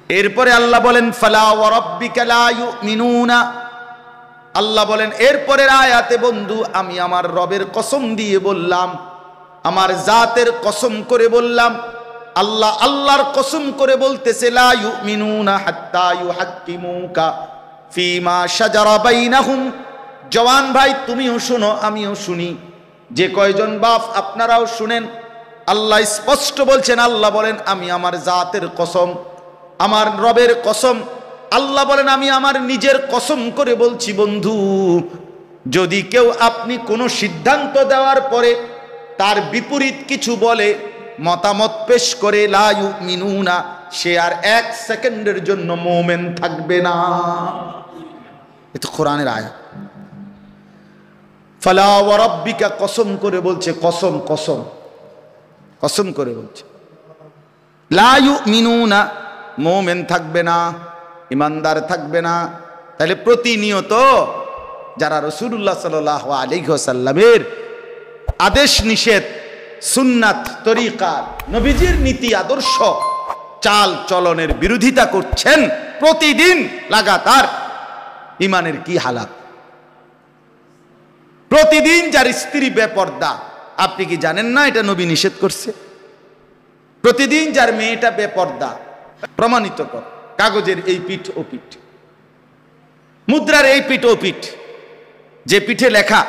এরপরে আল্লাহ বলেন ফালা ওয়া রাব্বিকা লা ইউমিনুনা, আল্লাহ বলেন এরপরের আয়াতে বন্ধু আমি আমার রবের কসম দিয়ে বললাম, আমার জাতের কসম করে বললাম, আল্লাহ আল্লাহর কসম করে বলতেছে লা ইউমিনুনা হাত্তা ইউহাক্কিমুকা ফিমা শাজারা বাইনাহুম। জওয়ান ভাই তুমিও শোনো আমিও শুনি, যে কয়জন বাপ আপনারাও শুনেন, আল্লাহ স্পষ্ট বলছেন, আল্লাহ বলেন আমি আমার জাতের কসম, আমার রবের কসম, আল্লাহ বলেন আমি আমার নিজের কসম করে বলছি বন্ধু, যদি কেউ আপনি কোনো সিদ্ধান্ত দেওয়ার পরে তার বিপরীত কিছু বলে, মতামত পেশ করে, লা ইউমিনুনা, সে আর এক সেকেন্ডের জন্য মুমিন থাকবে না। এটা কোরআনের আয়াত। ফালা ওয়া রাব্বিকা, কসম করে বলছে, কসম কসম কসম করে বলছে, লা ইউমিনুনা, মুমিন থাকবে না, ইমানদার থাকবে না। তাহলে প্রতিনিয়ত যারা রাসূলুল্লাহ সাল্লাল্লাহু আলাইহি ওয়াসাল্লামের আদেশ নিষেধ, সুন্নাত, তরিকা, নবীজির নীতি আদর্শ, চাল চলনের বিরোধিতা করছেন প্রতিদিন লাগাতার, ইমানের কি হালাত। প্রতিদিন যার স্ত্রী বেপর্দা, আপনি কি জানেন না এটা নবী নিষেধ করছে? প্রতিদিন যার মেয়েটা বেপর্দা, প্রমাণিত কর, কাগজের এই পিঠ ও পিঠ, মুদ্রার এই পিঠ ও পিঠ, যে পিঠে লেখা,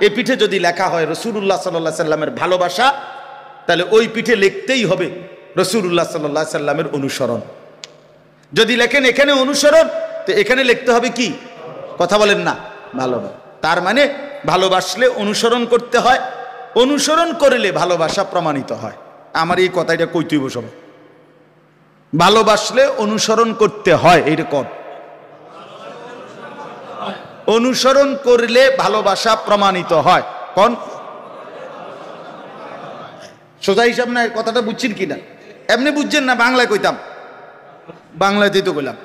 এই পিঠে যদি লেখা হয় রাসূলুল্লাহ সাল্লাল্লাহু আলাইহি সাল্লামের ভালোবাসা, তাহলে ওই পিঠে লিখতেই হবে রাসূলুল্লাহ সাল্লাল্লাহু আলাইহি সাল্লামের অনুসরণ। যদি লেখেন এখানে অনুসরণ, তো এখানে লিখতে হবে কি? কথা বলেন না, ভালোবাসা। তার মানে ভালোবাসলে অনুসরণ করতে হয়, অনুসরণ করলে ভালোবাসা প্রমাণিত হয়। আমার এই কথাটা কইতেইব সবাই, ভালোবাসলে অনুসরণ করতে হয়, এইটা কর, অনুসরণ করলে ভালোবাসা প্রমাণিত হয়। কোন সোজা হিসাব না, কথাটা বুঝছেন কিনা? এমনি বুঝছেন না, বাংলায় কইতাম, বাংলাতেই তো কইলাম,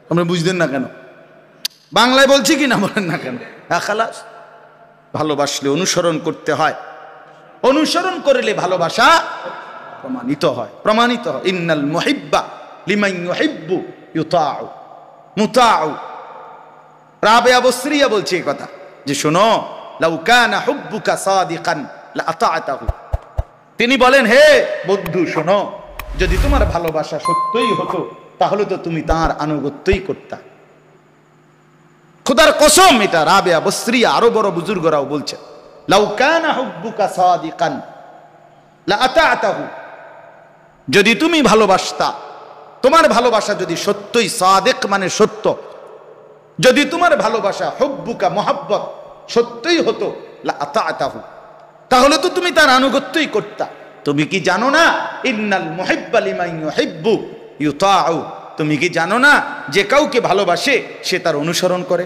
আপনি বুঝতেন না কেন? বাংলায় বলছি কিনা বলেন না কেন? খালাস, ভালোবাসলে অনুসরণ করতে হয়, অনুসরণ করলে ভালোবাসা প্রমাণিত হয়, প্রমাণিত হয়। ইন্নাল মুহিব্বা লিমান ইউহিব্বু ইউতাউ মুতাউ। রাবিয়া বসরিয়া বলছে এই কথা, যে শোনো, লাউ কানা হুব্বুকা সাদিকান লা আতা'তাহু। তিনি বলেন, হে বন্ধু শোনো, যদি তোমার ভালোবাসা সত্যই হতো তাহলে তো তুমি তার আনুগত্যই করতা। খোদার কসম, এটা রাবিয়া বসরিয়া, আরো বড় বুজুর্গরাও বলছে, লাউ কানা হুব্বুকা সাদিকান লা আতা'তাহু। যদি তুমি ভালোবাসতা, তোমার ভালোবাসা যদি সত্যই, সাদিক মানে সত্য, যদি তোমার ভালোবাসা হুব্বুকা মুহাব্বত সত্যই হতো, লা আতা'তাহু, তাহলে তো তুমি তার আনুগত্যই করতা। তুমি কি জানো না, ইন্নাল মুহিব্বা লিমান ইউহিব্বু ইউতাউ, তুমি কি জানো না যে কাউকে ভালোবাসে সে তার অনুসরণ করে?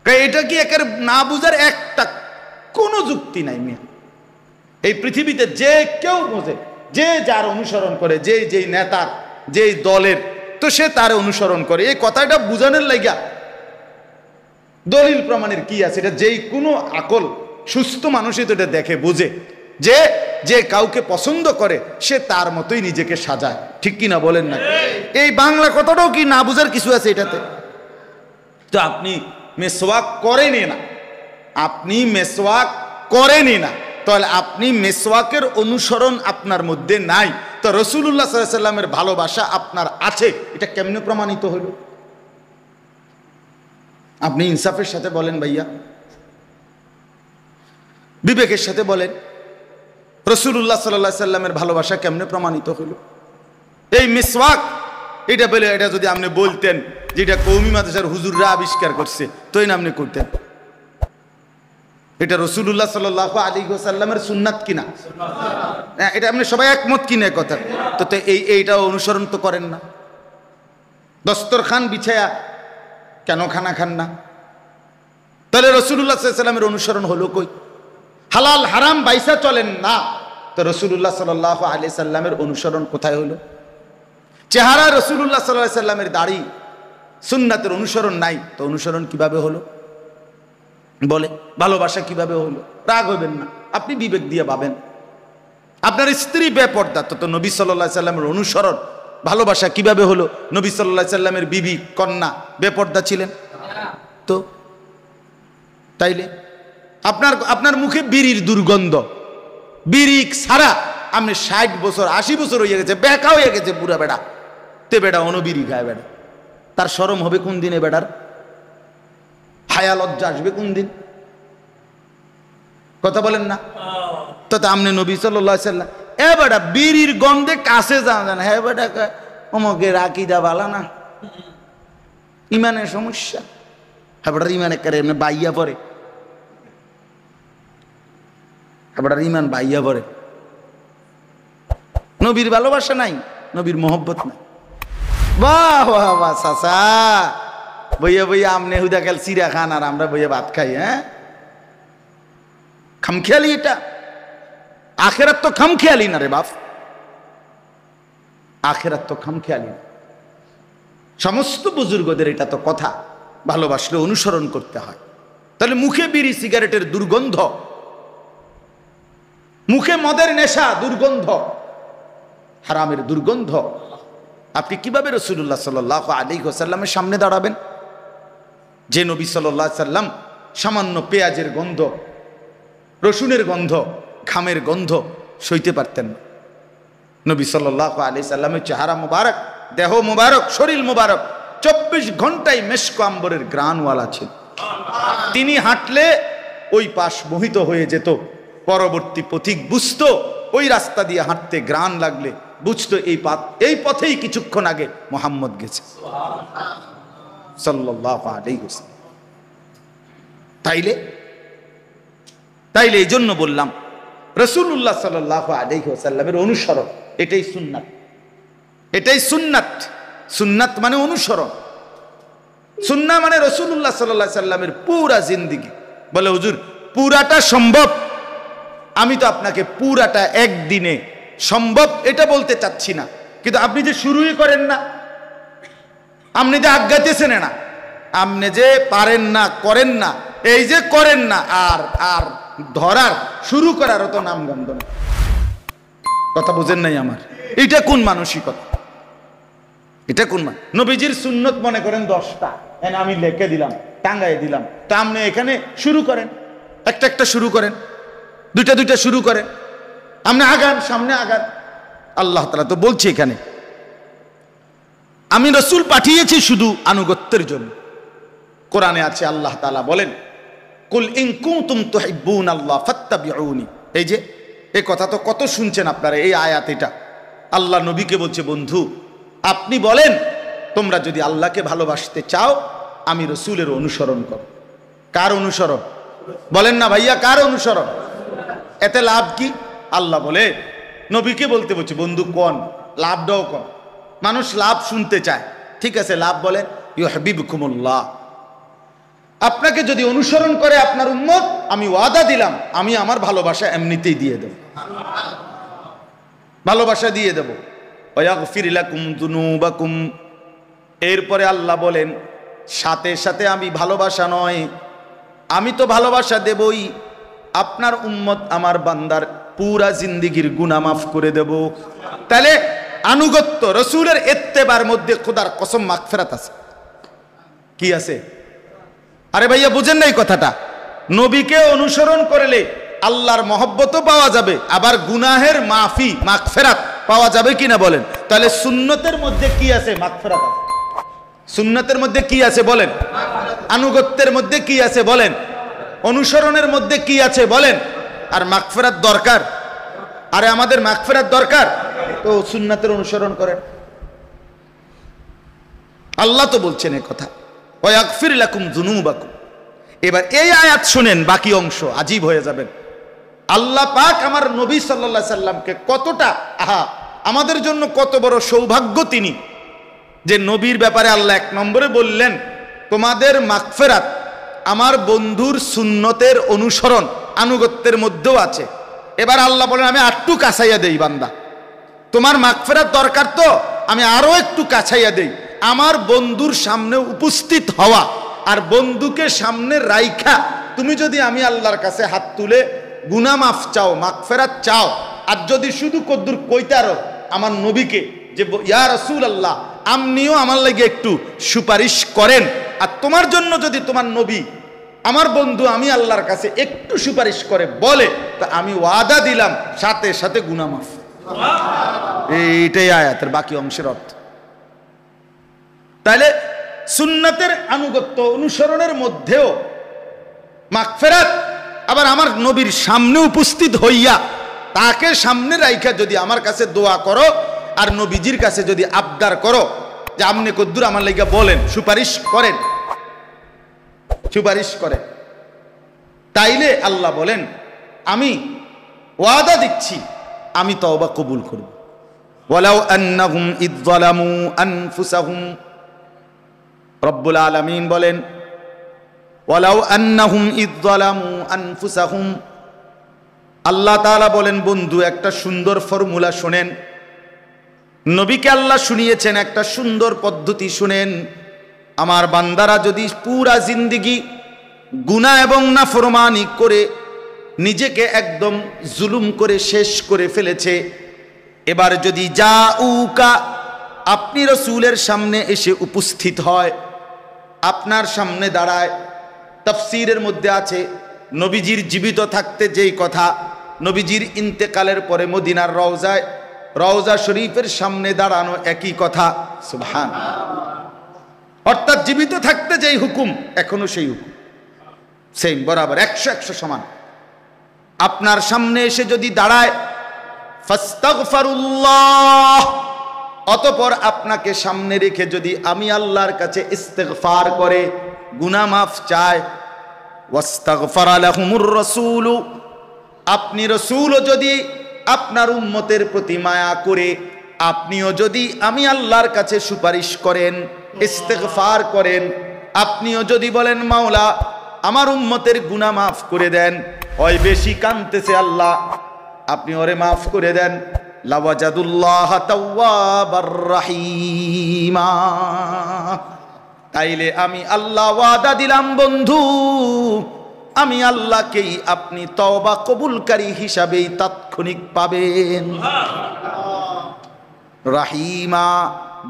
এটা কি একের না বুঝার একটা কোনো যুক্তি নাই মিয়া। এই পৃথিবীতে যে কেউ বোঝে, যে যার অনুসরণ করে, যে যেই নেতার, যেই দলের, তো সে তার অনুসরণ করে। এই কথাটা বুঝানোর লাগা দলিল প্রমাণের কি আছে? এটা যেই কোনো আকল সুস্থ মানুষই তো এটা দেখে, বুঝে, যে যে কাউকে পছন্দ করে সে তার মতোই নিজেকে সাজায়। ঠিক কি না বলেন না? এই বাংলা কথাটাও কি না বুঝার কিছু আছে এটাতে? তো আপনি মেসওয়াক করেনই না, আপনি মেসওয়াক করেনই না, তাহলে আপনি মেসওয়াকের অনুসরণ আপনার মধ্যে নাই, তো রাসূলুল্লাহ সাল্লাল্লাহু আলাইহি সাল্লামের ভালোবাসা আপনার আছে, এটা কেমনে প্রমাণিত হইল? আপনি ইনসাফের সাথে বলেন ভাইয়া, বিবেকের সাথে বলেন, রাসূলুল্লাহ সাল্লাল্লাহু আলাইহি সাল্লামের ভালোবাসা কেমনে প্রমাণিত হইল? এই মিসওয়াক, এটা বলে, এটা যদি আপনি বলতেন যে এটা কওমি মাদ্রাসার হুজুররা আবিষ্কার করছে, তো এই আপনি করতেন। এটা রাসূলুল্লাহ সাল্লাল্লাহু আলাইহি ওয়াসাল্লামের সুন্নাত কিনা? এটা আপনি সবাই একমত কিনা কথা? তো এইটা অনুসরণ তো করেন না। দস্তরখান বিছায়া কেন খানা খান না? তাহলে রাসূলুল্লাহ সাল্লাল্লাহু আলাইহি ওয়াসাল্লামের অনুসরণ হলো কই? হালাল হারাম বাইসা চলেন না, তো রাসূলুল্লাহ সাল্লাল্লাহু আলাইহি সাল্লামের অনুসরণ কোথায় হলো? চেহারা রাসূলুল্লাহ সাল্লাল্লাহু আলাইহি সাল্লামের দাড়ি, সুন্নাতের অনুসরণ নাই, তো অনুসরণ কিভাবে হলো? বলে ভালোবাসা কিভাবে হলো? রাগ হইবেন না, আপনি বিবেক দিয়ে ভাবেন। আপনার স্ত্রী বেপর্দা, তো নবী সাল্লাল্লাহু আলাইহি সাল্লামের অনুসরণ ভালোবাসা কিভাবে হলো? নবী সাল্লাল্লাহু আলাইহি সাল্লামের বিবি কন্যা বেপর্দা ছিলেন তো। তাইলে আপনার মুখে বিড়ির দুর্গন্ধ, বিড়ি ছাড়া আপনি 60 বছর 80 বছর হয়ে গেছে, বেকা হয়ে গেছে বুড়া বেড়া, তে বেড়া অনবিড়ি খায় বেড়া, তার শরম হবে কোন দিনে? বেড়ার হায়া লজ্জা আসবে কোন দিন? কথা বলেন না? তো আমনে নবী সাল্লাল্লাহু আলাইহি সাল্লাম এ বেড়া বিড়ির গন্ধে কাছে যান, হ্যাঁ বেড়া অমকে রাকিদা বালা না, ইমানের সমস্যা, হ্যাঁ বেড়ার ইমানে করে এমনি বাইয়া পড়ে, হ্যাঁ বেড়ার ইমান বাইয়া পড়ে। নবীর ভালোবাসা নাই, নবীর মোহব্বত নাই। বাহ বাহ বাহ চাচা, বইয়া বইয়া আমনে হুদা খেল চিরা খান আর আমরা বইয়া ভাত খাই। হ্যাঁ খামখেয়ালি এটা, আখেরাত তো খামখেয়ালি না রে বাপ, আখেরাত তো খামখেয়ালি না। সমস্ত বুজুর্গদের এটা তো কথা, ভালোবাসলে অনুসরণ করতে হয়। তাহলে মুখে বিড়ি সিগারেটের দুর্গন্ধ, মুখে মদের নেশা দুর্গন্ধ, হারামের দুর্গন্ধ, আপনি কিভাবে রাসূলুল্লাহ সাল্লাল্লাহু আলাইহি ওয়াসাল্লামের সামনে দাঁড়াবেন? যে নবী সাল্লাল্লাহু আলাইহি ওয়াসাল্লাম সামান্য পেঁয়াজের গন্ধ, রসুনের গন্ধ, ঘামের গন্ধ সইতে পারতেন না। নবী সাল্লাল্লাহু আলাইহি সাল্লামের চেহারা মুবারক, দেহ মুবারক, শরীর মুবারক 24 ঘন্টায় মেশক আম্বরের গ্রানওয়ালা ছিল। তিনি হাঁটলে ওই পাশ মোহিত হয়ে যেত, পরবর্তী পথিক বুঝতো ওই রাস্তা দিয়ে হাঁটতে গ্রান লাগলে বুঝতো এই পথেই কিছুক্ষণ আগে মুহাম্মদ গেছে সাল্লাল্লাহু আলাইহি ওয়াসাল্লাম। তাইলে এই জন্য বললাম রাসূলুল্লাহ সাল্লাল্লাহু আলাইহি ওয়াসাল্লামের অনুসরণ, এটাই সুন্নাত, এটাই সুন্নাত। সুন্নাত মানে অনুসরণ, সুন্নাহ মানে রাসূলুল্লাহ সাল্লাল্লাহু আলাইহি ওয়াসাল্লামের পুরা জিন্দেগি। বলে হুজুর পুরাটা সম্ভব, আমি তো আপনাকে পুরাটা একদিনে সম্ভব এটা বলতে চাচ্ছি না, কিন্তু আপনি যে শুরুই করেন না, আপনি যে আজ্ঞাতেছেন না, আপনি যে পারেন না, করেন না, এই যে করেন না, আর ধরার শুরু করার তো নামগন্ধ না। কথা বুঝেন নাই আমার? এটা কোন মানসিকতা? এটা কোন নবীজির সুন্নত মনে করেন 10টা, আমি লিখে দিলাম, টাঙ্গাই দিলাম, তা আপনি এখানে শুরু করেন, একটা একটা শুরু করেন, দুইটা দুইটা শুরু করেন, আপনি আগান, সামনে আগান। আল্লাহ তাআলা তো বলছে এখানে আমি রাসূল পাঠিয়েছি শুধু আনুগত্যের জন্য। কোরআনে আছে আল্লাহ তাআলা বলেন কুল ইন কুনতুম তুহিব্বুনাল্লাহ ফাত্তাবিউনি। এই যে এই কথা তো কত শুনছেন আপনারা, এই আয়াত এটা আল্লাহ নবীকে বলছে, বন্ধু আপনি বলেন তোমরা যদি আল্লাহকে ভালোবাসতে চাও আমি রাসূলের অনুসরণ করো। কার অনুসরণ বলেন না ভাইয়া, কার অনুসরণ? এতে লাভ কি? আল্লাহ বলে নবীকে বলতে বলছে, বন্ধু কোন লাভটাও কোন, মানুষ লাভ শুনতে চায়, ঠিক আছে লাভ বলেন, ইউহিব্বুকুমুল্লাহ। আপনাকে যদি অনুসরণ করে আপনার উম্মত, আমি ওয়াদা দিলাম আমি আমার ভালোবাসা এমনিতেই দিয়ে দেব, ভালোবাসা দিয়ে দেব। ওয়াগফির লাকুম যুনুবাকুম। এরপরে আল্লাহ বলেন সাথে সাথে আমি ভালোবাসা নয়, আমি তো ভালোবাসা দেবই, আপনার উম্মত আমার বান্দার পুরা জিন্দেগীর গুনাহ মাফ করে দেব। তাহলে আনুগত্য রাসূলের ইত্তেবার মধ্যে খোদার কসম মাগফিরাত আছে। কি আছে? আরে ভাইয়া বুঝেন না এই কথাটা? নবীকে অনুসরণ করলে আল্লাহর মহব্বতও পাওয়া যাবে, আবার গুনাহের মাফি মাগফিরাত পাওয়া যাবে কিনা বলেন? তাহলে সুন্নতের মধ্যে কি আছে? মাগফিরাত আছে। সুন্নতের মধ্যে কি আছে বলেন? আনুগত্যের মধ্যে কি আছে বলেন? অনুসরণের মধ্যে কি আছে বলেন? আর মাগফিরাত দরকার। আরে আমাদের মাগফিরাত দরকার, তো সুন্নতের অনুসরণ করেন। আল্লাহ তো বলছেন এই কথা, ওয়াগফির লাকুম যুনুবাকুম। এবার এই আয়াত শুনেন, বাকি অংশ আজীব হয়ে যাবেন। আল্লাহ পাক আমার নবী সাল্লাল্লাহু আলাইহি সাল্লামকে কতটা, আমাদের জন্য কত বড় সৌভাগ্য তিনি, যে নবীর ব্যাপারে আল্লাহ 1 নম্বরে বললেন তোমাদের মাগফিরাত আমার বন্ধুর সুন্নতের অনুসরণ আনুগত্যের মধ্যেও আছে। এবার আল্লাহ বলেন আমি আরেকটু কাছাইয়া দেই, বান্দা তোমার মাগফিরাত দরকার তো আমি আরো একটু কাছাইয়া দেই। আমার বন্ধুর সামনে উপস্থিত হওয়া আর বন্ধুকে সামনে রাইখা তুমি যদি আমি আল্লাহর কাছে হাত তুলে গুনাহ মাফ চাও, মাগফিরাত চাও, আর যদি শুধু কদ্দুর কইতারো আমার নবীকে যে ইয়া রাসূলুল্লাহ আপনিও আমার লাগে একটু সুপারিশ করেন, আর তোমার জন্য যদি তোমার নবী আমার বন্ধু আমি আল্লাহর কাছে একটু সুপারিশ করে বলে, তা আমি ওয়াদা দিলাম সাথে সাথে গুনাহ মাফ। এইটাই আয়াতের বাকি অংশের অর্থ। তাহলে সুন্নাতের আনুগত্য অনুসরণের মধ্যেও মাগফিরাত, আবার আমার নবীর সামনে উপস্থিত হইয়া তাকে সামনে রাইখা যদি আমার কাছে দোয়া করো আর নবীজির কাছে যদি আবদার করো যে আপনি কদ্দুর আমার লাইগা বলেন, সুপারিশ করেন, সুপারিশ করেন, তাইলে আল্লাহ বলেন আমি ওয়াদা দিচ্ছি আমি তওবা কবুল করব। ওয়ালাউ আন্নাহুম ইয যালামু আনফুসাহুম, রব্বুল আলামিন বলেন ওয়ালাউ আন্নাহুম ইয যালামু আনফুসাহুম, আল্লাহ তাআলা বলেন বন্ধু একটা সুন্দর ফর্মুলা শুনেন, নবীকে আল্লাহ শুনিয়েছেন একটা সুন্দর পদ্ধতি শুনেন। আমার বান্দারা যদি পুরা জিন্দেগি গুনাহ এবং নাফরমানি করে নিজেকে একদম জুলুম করে শেষ করে ফেলেছে, এবার যদি জাউকা আপনি রাসূলের সামনে এসে উপস্থিত হয়, আপনার সামনে দাঁড়ায়, তাফসীরের মধ্যে আছে নবীজির জীবিত থাকতে যেই কথা, নবীজির ইন্তেকালের পরে মদিনার রওজায় রওজা শরীফের সামনে দাঁড়ানো একই কথা, সুবহানাল্লাহ। অর্থাৎ জীবিত থাকতে যেই হুকুম এখনো সেই হুকুম সেম, বরাবর 100 সমান। আপনার সামনে এসে যদি দাঁড়ায় ফাস্তাগফিরুল্লাহ, অতঃপর আপনাকে সামনে রেখে যদি আমি আল্লাহর কাছে ইস্তেগফার করে গুনাহ মাফ চায়, ওয়াস্তাগফারা লাহুমুর রাসূল, আপনি রাসূলও যদি আপনার উম্মতের প্রতি মায়া করে আপনিও যদি আমি আল্লাহর কাছে সুপারিশ করেন, ইস্তেগফার করেন, আপনিও যদি বলেন মাওলা আমার উম্মতের গুনাহ মাফ করে দেন, ওই বেশি কাঁদতেছে আল্লাহ আপনি ওরে মাফ করে দেন, লাওয়াজাদুল্লাহ তাওয়াবার রাহিমা, তাইলে আমি আল্লাহ ওয়াদা দিলাম বন্ধু আমি আল্লাহকেই আপনি তওবা কবুলকারী হিসাবেই তাৎক্ষণিক পাবেন, রাহিমা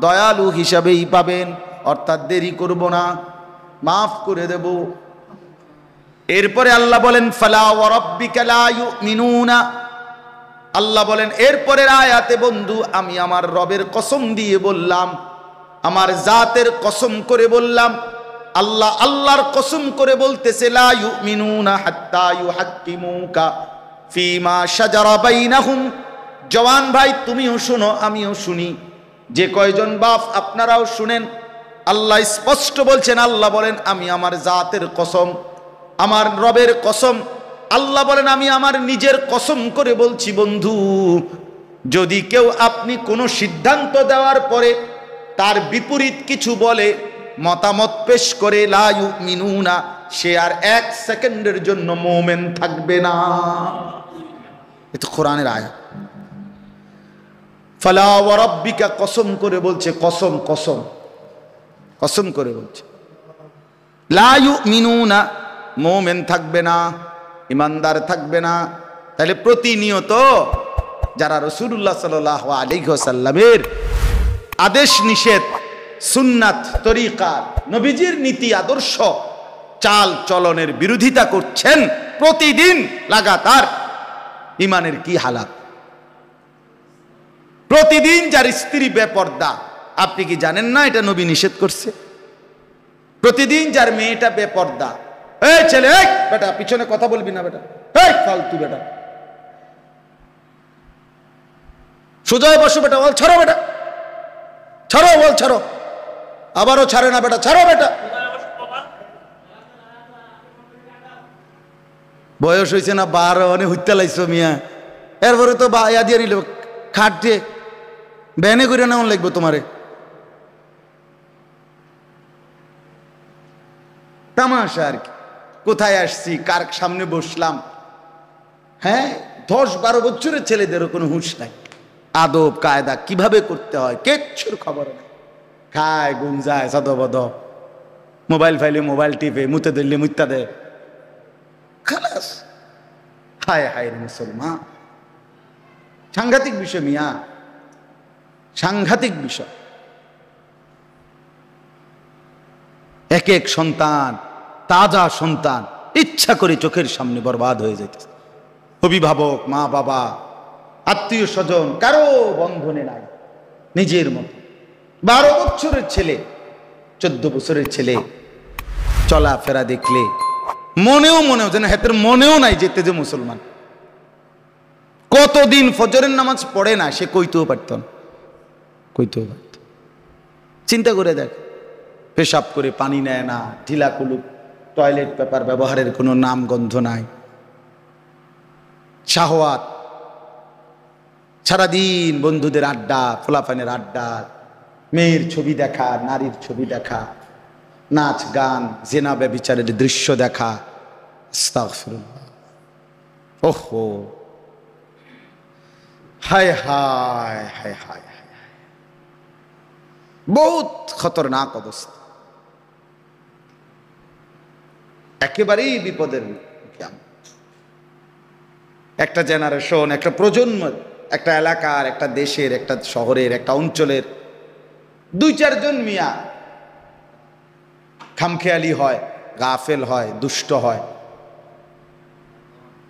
দয়ালু হিসাবেই পাবেন, অর্থাৎ দেরি করব না, মাফ করে দেব। এরপরে আল্লাহ বলেন ফালা ওয়া রাব্বিকা লা ইউমিনুনা, আল্লাহ বলেন এরপরের আয়াতে বন্ধু আমি আমার রবের কসম দিয়ে বললাম, আমার জাতের কসম করে বললাম, আল্লাহ আল্লাহর কসম করে বলতেছে লা ইউমিনুনা হাত্তা ইউহাক্কিমুকা ফীমা শাজারা বাইনাহুম। জওয়ান ভাই তুমিও শুনো আমিও শুনি, যে কয়জন বাপ আপনারাও শুনেন, আল্লাহ স্পষ্ট বলছেন, আল্লাহ বলেন আমি আমার জাতের কসম, আমার রবের কসম, আল্লাহ বলেন আমি আমার নিজের কসম করে বলছি বন্ধু, যদি কেউ আপনি কোনো সিদ্ধান্ত দেওয়ার পরে তার বিপরীত কিছু বলে, মতামত পেশ করে, লা ইউমিনুনা, সে আর 1 সেকেন্ডের জন্য মুমিন থাকবে না। এটা কোরআনের আয়াত। ফালা ওয়া রাব্বিকা, কসম করে বলছে, কসম কসম কসম করে বলছে, লা ইউমিনুনা, মুমিন থাকবে না, ইমানদার থাকবে না। তাহলে প্রতিনিয়ত যারা রাসূলুল্লাহ সাল্লাল্লাহু আলাইহি ওয়াসাল্লামের আদেশ নিষেধ, সুন্নাত, তরিকা, নবীজির নীতি আদর্শ, চাল চলনের বিরোধিতা করছেন প্রতিদিন লাগাতার, ইমানের কি হালাত। প্রতিদিন যার স্ত্রী বেপর্দা, আপনি কি জানেন না এটা নবী নিষেধ করছে? প্রতিদিন যার মেয়েটা বেপর্দা, এই ছেলে এই বেটা পিছনে কথা বলবি না বেটা, এই ফালতু বেটা, সোজা বসো বেটা, বল ছাড়ো বেটা, ছাড়ো, বল ছাড়ো, আবারও ছাড়ে না বেটা, ছাড়ো বেটা। বয়স হয়েছে না 12, অনেক হইতে লাইছো মিয়া, এরপরে তো ইয়া দিয়ে নিল খাটে ব্যানে করে নেওয়া লাগবে তোমারে। তামাশা আর কি, কোথায় আসছি, কার সামনে বসলাম। হ্যাঁ, 10-12 বছরের ছেলেদেরও কোনো হুঁশ নাই, আদব কায়দা কিভাবে করতে হয় কিচ্ছুর খবর নেই, খায় গুঞ্জায় সদবদ, মোবাইল ফাইলে মোবাইল টিপে, মুতে দিল্লি মুত্তা দেয়, খালাস। হায় হায় রে মুসলমান, সাংঘাতিক বিষয় মিয়া, সাংঘাতিক বিষয়। এক এক সন্তান, তাজা সন্তান ইচ্ছা করে চোখের সামনে বরবাদ হয়ে যাইতেছে। অভিভাবক, মা বাবা, আত্মীয় স্বজন কারো বন্ধনে নাই, নিজের মতো। 12 বছরের ছেলে, 14 বছরের ছেলে চলাফেরা দেখলে মনেও যেন হাতের মনেও নাই যেতে যে মুসলমান। কতদিন ফজরের নামাজ পড়ে না সে কইতেও পারত না, কইতেও পারত। চিন্তা করে দেখ, পেশাব করে পানি নেয় না, ঢিলা কুলুপ, টয়লেট পেপার ব্যবহারের কোনো নাম গন্ধ নাই, শাহওয়াত, সারাদিন বন্ধুদের আড্ডা, ফোলাফানের আড্ডা, মেয়ের ছবি দেখা, নারীর ছবি দেখা, নাচ গান, জেনা ব্যভিচারের দৃশ্য দেখা। আস্তাগফিরুল্লাহ। ওহো, হায় হায় হায় হায় হায়, বহুত খতরনাক অবস্থা, একেবারেই বিপদের মুখে। একটা জেনারেশন, একটা প্রজন্ম, একটা এলাকার, একটা দেশের, একটা শহরের, একটা অঞ্চলের 2-4 জন মিয়া খামখেয়ালি হয়, গাফেল হয়, দুষ্ট হয়,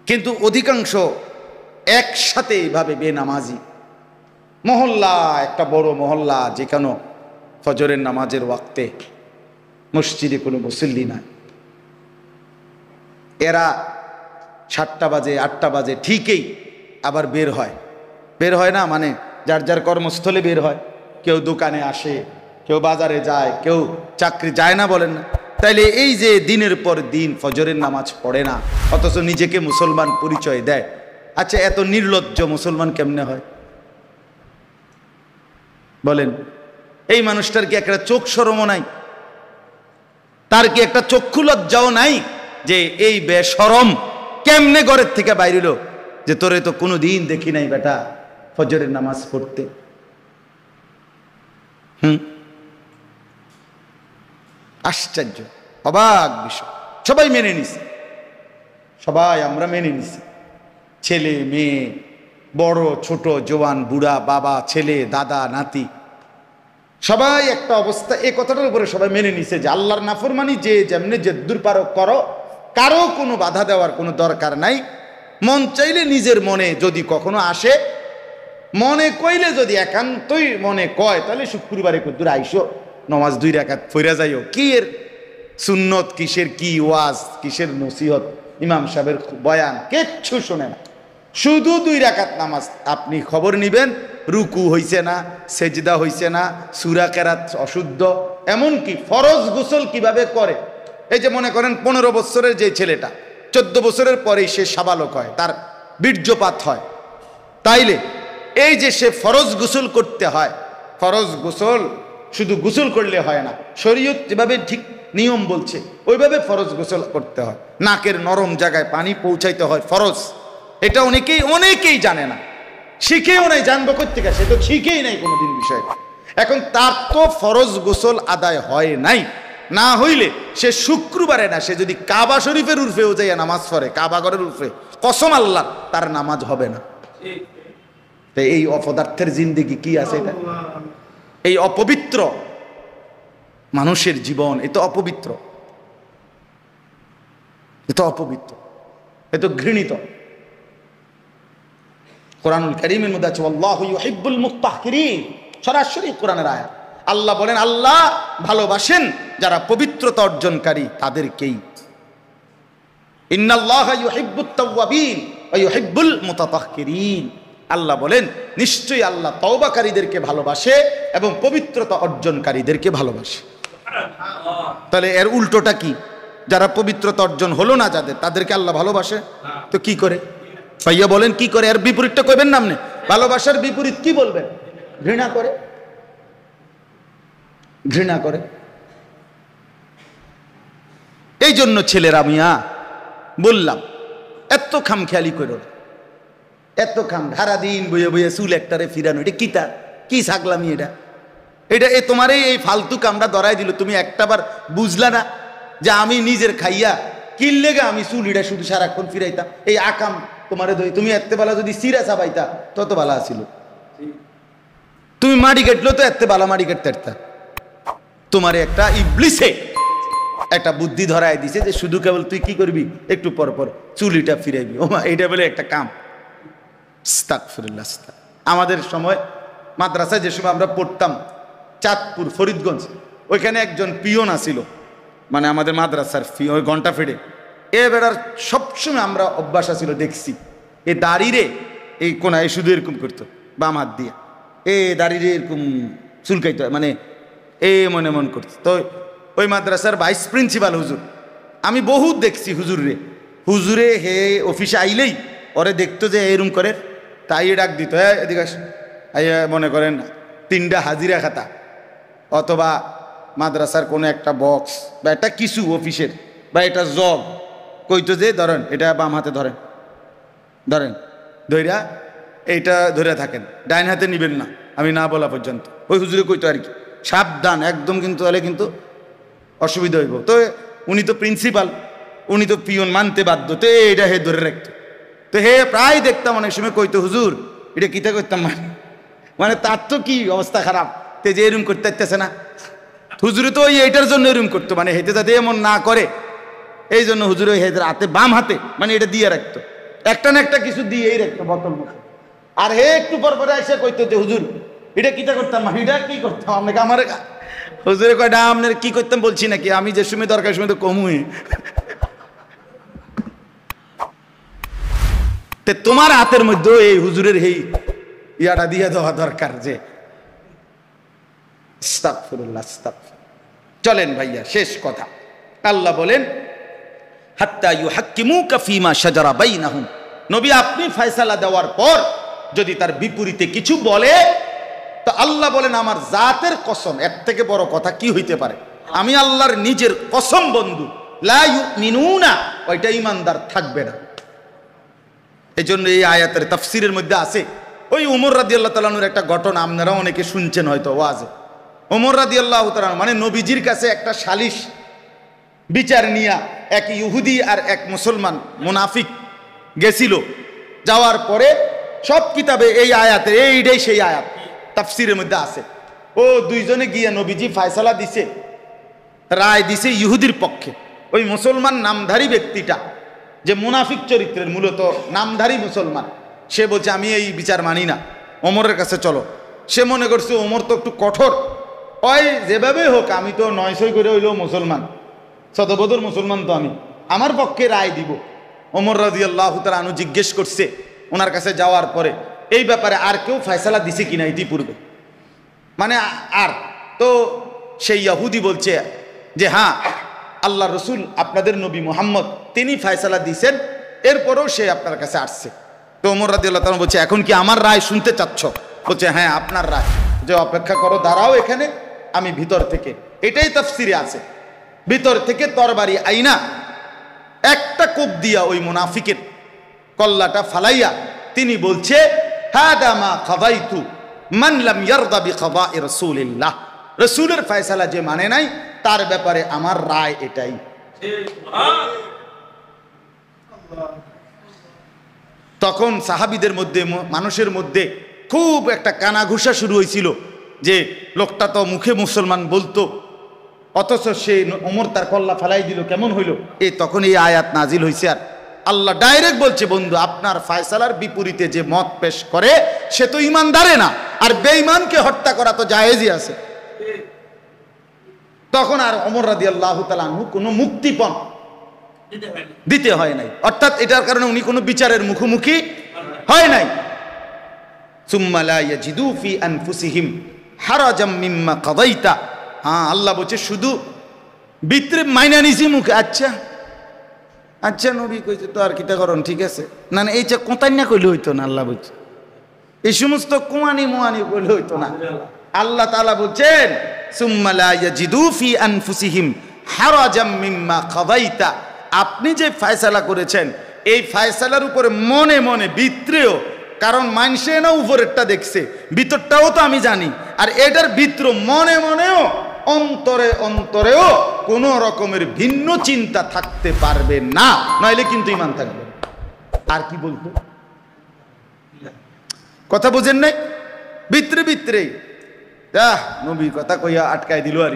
কিন্তু অধিকাংশ একসাথে এইভাবে বেনামাজি। মহল্লা, একটা বড় মহল্লা, যেখানে ফজরের নামাজের ওয়াক্তে মসজিদে কোনো মুসল্লি নাই, এরা 7টা বাজে 8টা বাজে ঠিকই আবার বের হয় না, মানে যার যার কর্মস্থলে বের হয়। কেউ দোকানে আসে, কেউ বাজারে যায়, কেউ চাকরি যায় না, বলেন না? তাইলে এই যে দিনের পর দিন ফজরের নামাজ পড়ে না, অথচ নিজেকে মুসলমান পরিচয় দেয়, আচ্ছা এত নির্লজ্জ মুসলমান কেমনে হয় বলেন? এই মানুষটার কি একটা চোখ শরমও নাই? তার কি একটা চক্ষু লজ্জাও নাই যে এই বেশরম কেমনে ঘরের থেকে বাইরিল, যে তোরে তো কোনো দিন দেখি নাই বেটা ফজরের নামাজ পড়তে? আশ্চর্য, অবাক বিষয়। সবাই মেনে নিছে, সবাই আমরা মেনে নিছি, ছেলে মেয়ে, বড় ছোট, জওয়ান বুড়া, বাবা ছেলে, দাদা নাতি, সবাই একটা অবস্থা। এই কথাটার উপরে সবাই মেনে নিছে যে আল্লাহর নাফরমানি যে যেমনি যেদ্দুর পারো করো, কারো কোনো বাধা দেওয়ার কোনো দরকার নাই। মন চাইলে নিজের মনে যদি কখনো আসে, মনে কইলে যদি একান্তই মনে কয়, তাহলে শুক্রবারে কদ্দুর আইসো, নমাজ 2 রাকাত ফইরা যাইও। কি এর সুন্নত, কিসের কি ওয়াজ, কিসের নসিহত, ইমাম সাহেবের বয়ান কিচ্ছু শোনে না, শুধু 2 রাকাত নামাজ। আপনি খবর নিবেন রুকু হইছে না, সেজদা হইছে না, সূরা কেরাত অশুদ্ধ, এমনকি ফরজ গোসল কিভাবে করে। এই যে মনে করেন 15 বছরের যে ছেলেটা 14 বছরের পরেই সে সাবালক হয়, তার বীর্যপাত হয়, তাইলে এই যে সে ফরজ গোসল করতে হয়, ফরজ গোসল শুধু গোসল করলে হয় না, শরীয়ত যেভাবে ঠিক নিয়ম বলছে ওইভাবে ফরজ গোসল করতে হয়। নাকের নরম জায়গায় পানি পৌঁছাইতে হয়, ফরজ। এটা অনেকেই জানে না, শিখেও নাই, জানবো কোত্থেকে, সে তো শিখেই নাই কোনোদিন বিষয়। এখন তার তো ফরজ গোসল আদায় হয় নাই, না হইলে সে শুক্রবারে না, সে যদি কাবা শরীফের উর্ফেও যাইয়া নামাজ পড়ে, কাবা ঘরের উর্ফে, কসম আল্লাহ তার নামাজ হবে না। এই অপদার্থের জিন্দেগি কি আছে এটা? এই অপবিত্র মানুষের জীবন, এ তো অপবিত্র, এ তো অপবিত্র, এ তো ঘৃণিত। কোরআনুল কারীমের মধ্যে আছে আল্লাহু ইউহিব্বুল মুত্তাহহিরিন, সরাসরি কোরআনের আয়াত। আল্লাহ বলেন আল্লাহ ভালোবাসেন যারা পবিত্রতা অর্জনকারী তাদেরকেই। ইন্নাল্লাহা ইউহিব্বুত তাওয়াবিন ওয়া ইউহিব্বুল মুতাতাহহিরিন। আল্লাহ বলেন নিশ্চয়ই আল্লাহ তওবাকারীদেরকে ভালোবাসে এবং পবিত্রতা অর্জনকারীদেরকে ভালোবাসে। তাহলে এর উল্টোটা কি? যারা পবিত্রতা অর্জন হলো না যাদের, তাদেরকে আল্লাহ ভালোবাসে তো কি করে? ভাইয়া বলেন কি করে? এর বিপরীতটা কইবেন না আপনি? ভালোবাসার বিপরীত কি বলবেন? ঘৃণা করে, ঘৃণা করে। এই জন্য ছেলেরা মিয়া বললাম এত খামখেয়ালি করো না, এত খাম সারা দিন বইয়ে বইয়ে চুল একটারে ফিরানো, এটা কি তার কি ছাগলামি? এটা তোমার এই ফালতু কামটা ধরাই দিল, তুমি একটাবার বুঝলা না যে আমি নিজের খাইয়া কিনলে গে আমি চুলিটা শুধু সারাক্ষণ ফিরাইতাম, এই আকাম তোমারে ধরি। তুমি এত বেলা যদি সিরা চাবাইতা তত ভালো আছিল। তুমি মাড়ি কাটলো তো এত বালা মাড়ি কাটতে পারতা। তোমার একটা ইবলিসে একটা বুদ্ধি ধরায় দিছে যে শুধু কেবল তুই কি করবি, একটু পর পর চুলিটা ফিরাইবি। ওমা, এটা বলে একটা কাম। আস্তাগফিরুল্লাহ। আমাদের সময় মাদ্রাসায় যে সময় আমরা পড়তাম, চাঁদপুর ফরিদগঞ্জ, ওইখানে একজন পিয়ন আছিল, মানে আমাদের মাদ্রাসার ওই ঘন্টা ফেড়ে। এ বেড়ার সবসময় আমরা অভ্যাস আছিল, দেখছি এ দাড়িরে এই কোনায় শুধু এরকম করতো বাম হাত দিয়ে, এ দাড়িরে এরকম চুলকাইতো, মানে এ মনে মন করতো। তো ওই মাদ্রাসার ভাইস প্রিন্সিপাল হুজুর, আমি বহুত দেখছি হুজুরে হে অফিসে আইলেই ওরে দেখতো যে এরম করে, তাই ডাক দিত, হ্যাঁ এদিকে মনে করেন 3টা হাজিরা খাতা অথবা মাদ্রাসার কোনো একটা বক্স বা একটা কিছু অফিসের বা এটা জব, কইতো যে ধরেন এটা বাম হাতে ধরেন ধৈরা এইটা ধরে থাকেন, ডাইন হাতে নিবেন না আমি না বলা পর্যন্ত। ওই হুজুরে কইতো আর কি, সাবধান একদম, কিন্তু তাহলে কিন্তু অসুবিধা হইব। তো উনি তো প্রিন্সিপাল, উনি তো পিয়ন, মানতে বাধ্য, তো এটা হে ধরে রাখতো। তো হে প্রায় দেখতাম অনেক সময় কইতো, হুজুর এটা কিতা করতাম, মানে তার তো কি অবস্থা খারাপ, তে যে এরম করতে পারতেছে না। হুজুরে তো ওই এইটার জন্য এরম করতো, মানে হেতে যাতে এমন না করে এই জন্য হুজুরে হেদের হাতে বাম হাতে মানে এটা দিয়ে রাখতো, একটা না একটা কিছু দিয়েই রাখতো বোতল মুখে। আর হে একটু পর পরে এসে কইতো যে হুজুর এটা কিতা করতাম, এটা কি করতাম আপনাকে, আমার হুজুরে কয়টা আপনার কি করতাম বলছি নাকি, আমি যে সময় দরকার সময় তো কমুই। তোমার হাতের মধ্যে এই হুজুরের এই ইয়াটা দিয়ে দেওয়া দরকার যে আস্তাগফিরুল্লাহ। চলেন ভাইয়া, শেষ কথা, আল্লাহ বলেন হাত্তা ইউহাক্কিমুকা ফীমা শাজারা বাইনাহুম, নবী আপনি ফয়সালা দেওয়ার পর যদি তার বিপরীতে কিছু বলে, তো আল্লাহ বলেন আমার জাতের কসম, এর থেকে বড় কথা কি হইতে পারে, আমি আল্লাহর নিজের কসম বন্ধু, লা ইউমিনুনা, ওইটা ঈমানদার থাকবে না। এই জন্য এই আয়াতের তাফসীরের মধ্যে আছে, ওই ওমর রাদিয়াল্লাহু তাআলা আনহুর একটা ঘটনা আপনারা অনেকে শুনছেন হয়তো ওয়াজে। ওমর রাদিয়াল্লাহু তাআলা মানে নবীজির কাছে একটা সালিশ বিচার নিয়া এক ইহুদি আর এক মুসলমান মুনাফিক গেছিল, যাওয়ার পরে সব কিতাবে এই আয়াতে এইটাই সেই আয়াত তাফসীরের মধ্যে আছে। ও দুইজনে গিয়ে নবীজি ফয়সালা দিছে, রায় দিছে ইহুদির পক্ষে। ওই মুসলমান নামধারী ব্যক্তিটা যে মুনাফিক চরিত্রের, মূলত নামধারী মুসলমান, সে বলছে আমি এই বিচার মানি না, ওমরের কাছে চলো। সে মনে করছে ওমর তো একটু কঠোর, ওই যেভাবে হোক আমি তো 900 করে হইলেও মুসলমান, শতবদর মুসলমান, তো আমি আমার পক্ষে রায় দিব। ওমর রাদিয়াল্লাহু তাআলা আনহু জিজ্ঞেস করছে ওনার কাছে যাওয়ার পরে এই ব্যাপারে আর কেউ ফয়সালা দিছে কিনা ইতিপূর্বে, মানে আর তো সেই ইহুদি বলছে যে হ্যাঁ আল্লাহ রসুল আপনাদের নবী মুহাম্মদ তিনি ফয়সালা দিয়েছেন, এরপরেও সে আপনার কাছে আসছে। তো ওমর রাদিয়াল্লাহু তাআলা বলছে এখন কি আমার রায় শুনতে চাচ্ছ? বলছে হ্যাঁ আপনার রায়, যে অপেক্ষা করো, দাঁড়াও এখানে, আমি ভিতর থেকে, এটাই তাফসীরে আছে, ভিতর থেকে তরবারি আইনা একটা কোপ দিয়া ওই মুনাফিকের কল্লাটা ফালাইয়া তিনি বলছে হাদা মা কাদাইতু মান লাম ইয়ারদা বিকাদাই রাসূলিল্লাহ, রাসূলের ফয়সালা যে মানে নাই তার ব্যাপারে আমার রায় এটাই। তখন সাহাবীদের মধ্যে, মানুষের মধ্যে খুব একটা কানাঘুষা শুরু হয়েছিল যে লোকটা তো মুখে মুসলমান বলতো, অথচ সে ওমর তার কল্লা ফালাই দিল, কেমন হইল? তখন এই আয়াত নাজিল হয়েছে, আর আল্লাহ ডাইরেক্ট বলছে বন্ধু আপনার ফয়সালার বিপরীতে যে মত পেশ করে সে তো ইমানদারে না, আর বেঈমানকে হত্যা করা তো জায়েজই আছে। তখন আর ওমর রাদিয়াল্লাহু তাআলা আনহু কোনো মুক্তিপণ দিতে হয় নাই, অর্থাৎ এটার কারণে উনি কোনো বিচারের মুখোমুখি হয় নাই। সুম্মা লা ইয়াজিদু ফি আনফুসিহিম হারাজাম মিম্মা কাদাইতা, হ্যাঁ আল্লাহ বলছে শুধু ভিতরে মাইনা নিছি মুখে, আচ্ছা আচ্ছা নবী কইছে তো আর কিতা করন, ঠিক আছে, না না এইটা কোতান্যা কইলে হইতো না, আল্লাহ বলছে এই সমস্ত কুমানি মুয়ানি কইলে হইতো না। আল্লাহ তাআলা বলছেন সুম্মা লা ইয়াজিদু ফি আনফুসিহিম হারাজাম মিম্মা কাদাইতা, আপনি যে ফয়সালা করেছেন এই ফয়সালার উপরে মনে মনে ভিতরেও, কারণ মানুষে না উপরেরটা দেখছে, ভিতরটাও তো আমি জানি, আর এটার ভিতর মনে মনেও অন্তরে অন্তরেও কোন রকমের ভিন্ন চিন্তা থাকতে পারবে না, নইলে কিন্তু ঈমান থাকবে। আর কি বলতো কথা বুঝেন নাই? ভিতরে ভিতরে নবীর কথা কইয়া আটকায় দিল আর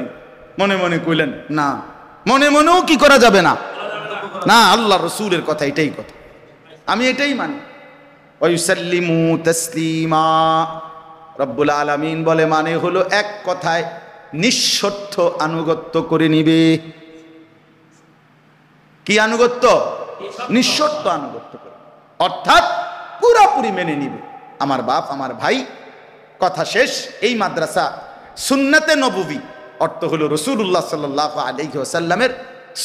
মনে মনে কইলেন না, মনে মনেও কি করা যাবে না, না আল্লাহ রসুলের কথা এটাই কথা, আমি এটাই মানি। ওয়ায়ুসাল্লিমু তাসলিমা, রব্বুল আলামিন বলে মানে হলো এক কথায় নিঃশর্ত আনুগত্য করে নিবে। কি আনুগত্য? নিঃশর্ত আনুগত্য করে, অর্থাৎ পুরাপুরি মেনে নিবে। আমার বাপ আমার ভাই, কথা শেষ। এই মাদ্রাসা সুন্নাতে নববী, অর্থ হলো রাসূলুল্লাহ সাল্লাল্লাহু আলাইহি ওয়াসাল্লামের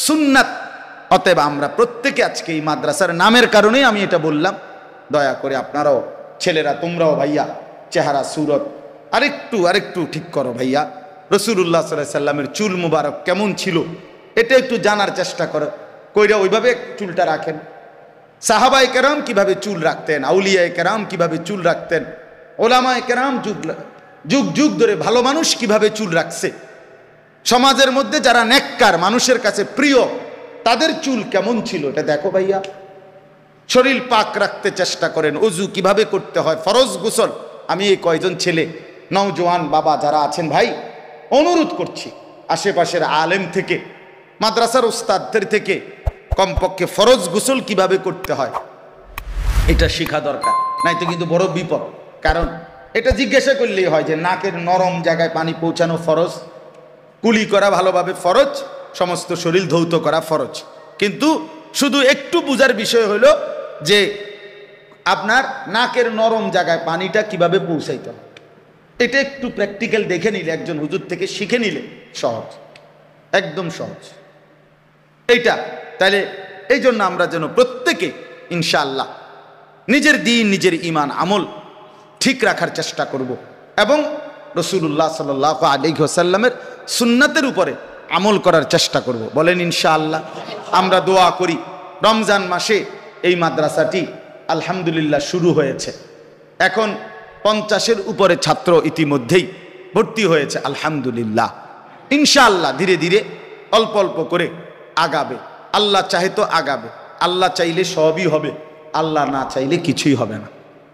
সুন্নাত। অতএব আমরা প্রত্যেকে আজকে এই মাদ্রাসার নামের কারণেই আমি এটা বললাম, দয়া করে আপনারাও ছেলেরা, তোমরাও ভাইয়া চেহারা সুরত আরেকটু ঠিক করো ভাইয়া। রাসূলুল্লাহ সাল্লাল্লাহু আলাইহি ওয়াসাল্লামের চুল মুবারক কেমন ছিল এটা একটু জানার চেষ্টা করো, কইরা ওইভাবে চুলটা রাখেন। সাহাবায়ে কেরাম কিভাবে চুল রাখতেন, আউলিয়ায়ে কেরাম কিভাবে চুল রাখতেন, ওলামায়ে কেরাম যুগ যুগ ধরে ভালো মানুষ কিভাবে চুল রাখছে, সমাজের মধ্যে যারা নেককার, মানুষের কাছে প্রিয়, তাদের চুল কেমন ছিল এটা দেখো ভাইয়া। শরীর পাক রাখতে চেষ্টা করেন, ওযু কিভাবে করতে হয়, ফরজ গোসল। আমি এই কয়জন ছেলে নওজোয়ান বাবা যারা আছেন ভাই, অনুরোধ করছি আশেপাশের আলেম থেকে, মাদ্রাসার ওস্তাদদের থেকে কমপক্ষে ফরজ গোসল কিভাবে করতে হয় এটা শেখা দরকার, নাইতো কিন্তু বড় বিপদ। কারণ এটা জিজ্ঞাসা করলেই হয় যে নাকের নরম জায়গায় পানি পৌঁছানো ফরজ, কুলি করা ভালোভাবে ফরজ, সমস্ত শরীর ধৌত করা ফরজ। কিন্তু শুধু একটু বুঝার বিষয় হলো যে আপনার নাকের নরম জায়গায় পানিটা কিভাবে পৌঁছাইতে হয়, এটা একটু প্র্যাকটিক্যাল দেখে নিলে, একজন হুজুর থেকে শিখে নিলে সহজ, একদম সহজ এইটা। তাহলে এই জন্য আমরা যেন প্রত্যেকে ইনশাআল্লাহ নিজের দিন, নিজের ঈমান আমল ঠিক রাখার চেষ্টা করব এবং রাসূলুল্লাহ সাল্লাল্লাহু আলাইহি ওয়াসাল্লামের সুন্নাতের উপরে আমল করার চেষ্টা করব। বলেন ইনশাআল্লাহ। আমরা দোয়া করি, রমজান মাসে এই মাদ্রাসাটি আলহামদুলিল্লাহ শুরু হয়েছে। এখন 50-এর উপরে ছাত্র ইতিমধ্যেই ভর্তি হয়েছে আলহামদুলিল্লাহ। ইনশাআল্লাহ ধীরে ধীরে অল্প অল্প করে আগাবে। আল্লাহ চাহে তো আগাবে, আল্লাহ চাইলে সবই হবে, আল্লাহ না চাইলে কিছুই হবে না।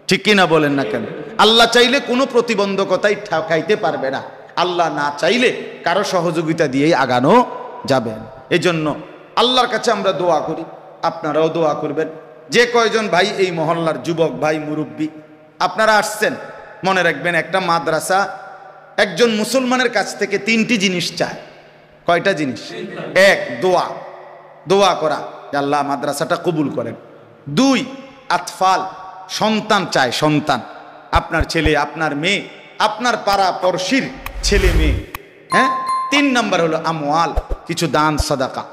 ঠিক কিনা বলেন না কেন? আল্লাহ চাইলে কোনো প্রতিবন্ধকতাই ঠকাইতে পারবে না, আল্লাহ না চাইলে কারো সহযোগিতা দিয়েই আগানো যাবে। এই জন্য আল্লাহর কাছে আমরা দোয়া করি, আপনারাও দোয়া করবেন। যে কয়জন ভাই এই মহল্লার যুবক ভাই, মুরব্বী আপনারা আসছেন, মনে রাখবেন একটা মাদ্রাসা একজন মুসলমানের কাছ থেকে 3টি জিনিস চায়। কয়টা জিনিস? 1 দোয়া, দোয়া করা যে আল্লাহ মাদ্রাসাটা কবুল করেন। 2 আতফাল, সন্তান চায়, সন্তান, আপনার ছেলে, আপনার মেয়ে, আপনার পাড়া পড়শির ছেলে মেয়ে। হ্যাঁ, 3 নাম্বার হলো আমওয়াল, কিছু দান সাদাকা।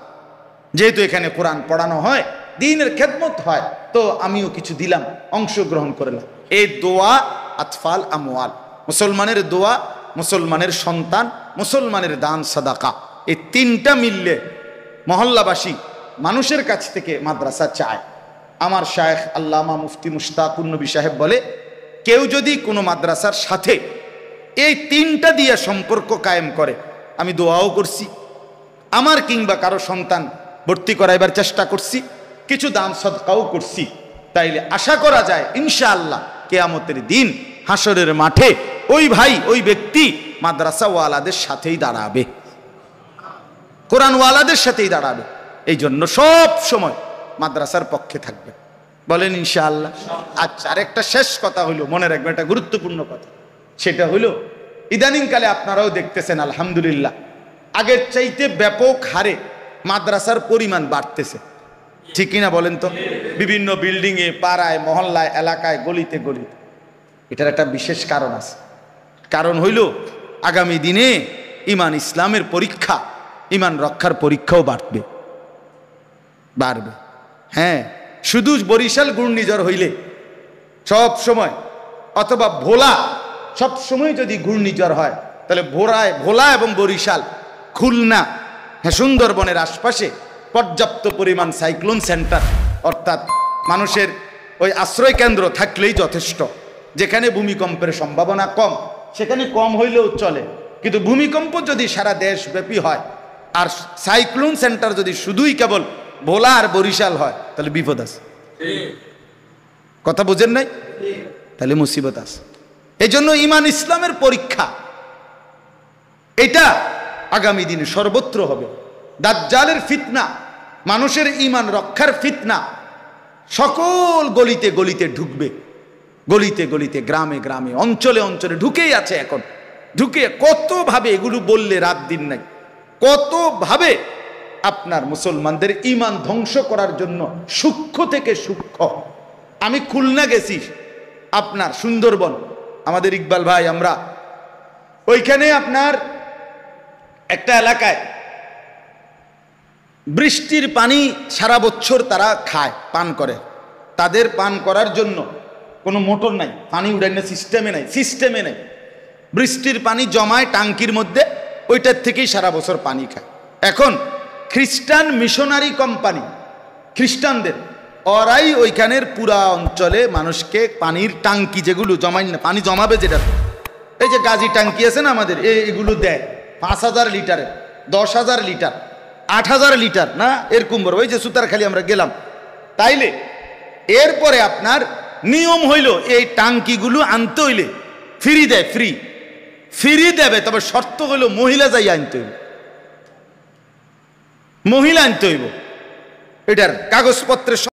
যেহেতু এখানে কোরআন পড়ানো হয়, দ্বীনের খেদমত হয়, তো আমিও কিছু দিলাম, অংশগ্রহণ করলাম। এই দোয়া, আতফাল, আমওয়াল, মুসলমানের দোয়া, মুসলমানের সন্তান, মুসলমানের দান সাদাকা, এই 3টা মিললে মহল্লাবাসী মানুষের কাছ থেকে মাদ্রাসা চায়। আমার শায়েখ আল্লামা মুফতি মুশতাকুন নবী সাহেব বলে, কেউ যদি কোনো মাদ্রাসার সাথে এই 3টা দিয়ে সম্পর্ক কায়েম করে, আমি দোয়াও করছি, আমার কিংবা কারো সন্তান ভর্তি করাইবার চেষ্টা করছি, কিছু দান সদকাও করছি, তাইলে আশা করা যায় ইনশাআল্লাহ কিয়ামতের দিন হাসরের মাঠে ওই ভাই, ওই ব্যক্তি মাদ্রাসাওয়ালাদের সাথেই দাঁড়াবে, কোরআনওয়ালাদের সাথেই দাঁড়াবে। এই জন্য সব সময় মাদ্রাসার পক্ষে থাকবে। বলেন ইনশাআল্লাহ। আচ্ছা, আরেকটা শেষ কথা হইল, মনে রাখবেন, একটা গুরুত্বপূর্ণ কথা, সেটা হইল ইদানিংকালে আপনারাও দেখতেছেন আলহামদুলিল্লাহ আগের চাইতে ব্যাপক হারে মাদ্রাসার পরিমাণ বাড়তেছে। ঠিক কিনা বলেন তো? বিভিন্ন বিল্ডিংয়ে, পাড়ায়, মহল্লায়, এলাকায়, গলিতে গলিতে। এটার একটা বিশেষ কারণ আছে। কারণ হইল আগামী দিনে ঈমান ইসলামের পরীক্ষা, ঈমান রক্ষার পরীক্ষাও বাড়বে। হ্যাঁ, শুধু বরিশাল ঘূর্ণিঝড় হইলে সব সময়, অথবা ভোলা সব সময় যদি ঘূর্ণিঝড় হয়, তাহলে ভোলা এবং বরিশাল, খুলনা, হ্যাঁ, সুন্দরবনের আশপাশে পর্যাপ্ত পরিমাণ সাইক্লোন সেন্টার, অর্থাৎ মানুষের ওই আশ্রয় কেন্দ্র থাকলেই যথেষ্ট। যেখানে ভূমিকম্পের সম্ভাবনা কম, সেখানে কম হইলেও চলে, কিন্তু ভূমিকম্প যদি সারা দেশব্যাপী হয় আর সাইক্লোন সেন্টার যদি শুধুই কেবল ভোলা আর বরিশাল হয়, তাহলে বিপদ আছে। কথা বুঝেন নাই? তাহলে মুসিবত আছে। এই জন্য ঈমান ইসলামের পরীক্ষা এটা আগামী দিনে সর্বত্র হবে। দাজ্জালের ফিতনা, মানুষের ঈমান রক্ষার ফিতনা সকল গলিতে গলিতে ঢুকবে, গলিতে গলিতে, গ্রামে গ্রামে, অঞ্চলে অঞ্চলে ঢুকেই আছে। এখন ঢুকে কত ভাবে, এগুলো বললে রাত দিন নাই, কত ভাবে আপনার মুসলমানদের ঈমান ধ্বংস করার জন্য সূক্ষ্ম থেকে সূক্ষ্ম। আমি খুলনা গেছি, আপনার সুন্দরবন, আমাদের ইকবাল ভাই, আমরা ওইখানে আপনার একটা এলাকায় বৃষ্টির পানি সারা বছর তারা খায়, পান করে। তাদের পান করার জন্য কোনো মোটর নাই, পানি উঠায় না, সিস্টেমে নাই। বৃষ্টির পানি জমায় টাঙ্কির মধ্যে, ওইটার থেকেই সারা বছর পানি খায়। এখন খ্রিস্টান মিশনারি কোম্পানি, খ্রিস্টানদের, ওরাই ওইখানের পুরা অঞ্চলে মানুষকে পানির টাঙ্কি, যেগুলো জমাই না, পানি জমাবে যেটা, এই যে গাজী টাঙ্কি আছে না আমাদের, এগুলো দেয় 5,000 লিটারের, 10,000 লিটার, 8,000 লিটার, না এরকম বড়। ওই যে সুতারখালি আমরা গেলাম, তাইলে এরপরে আপনার নিয়ম হইল এই টাঙ্কিগুলো আনতে হইলে ফ্রি দেয়, ফ্রি দেবে, তবে শর্ত হইল মহিলা যাই আনতে হইব, মহিলা আনতে হইব, এটার কাগজপত্রের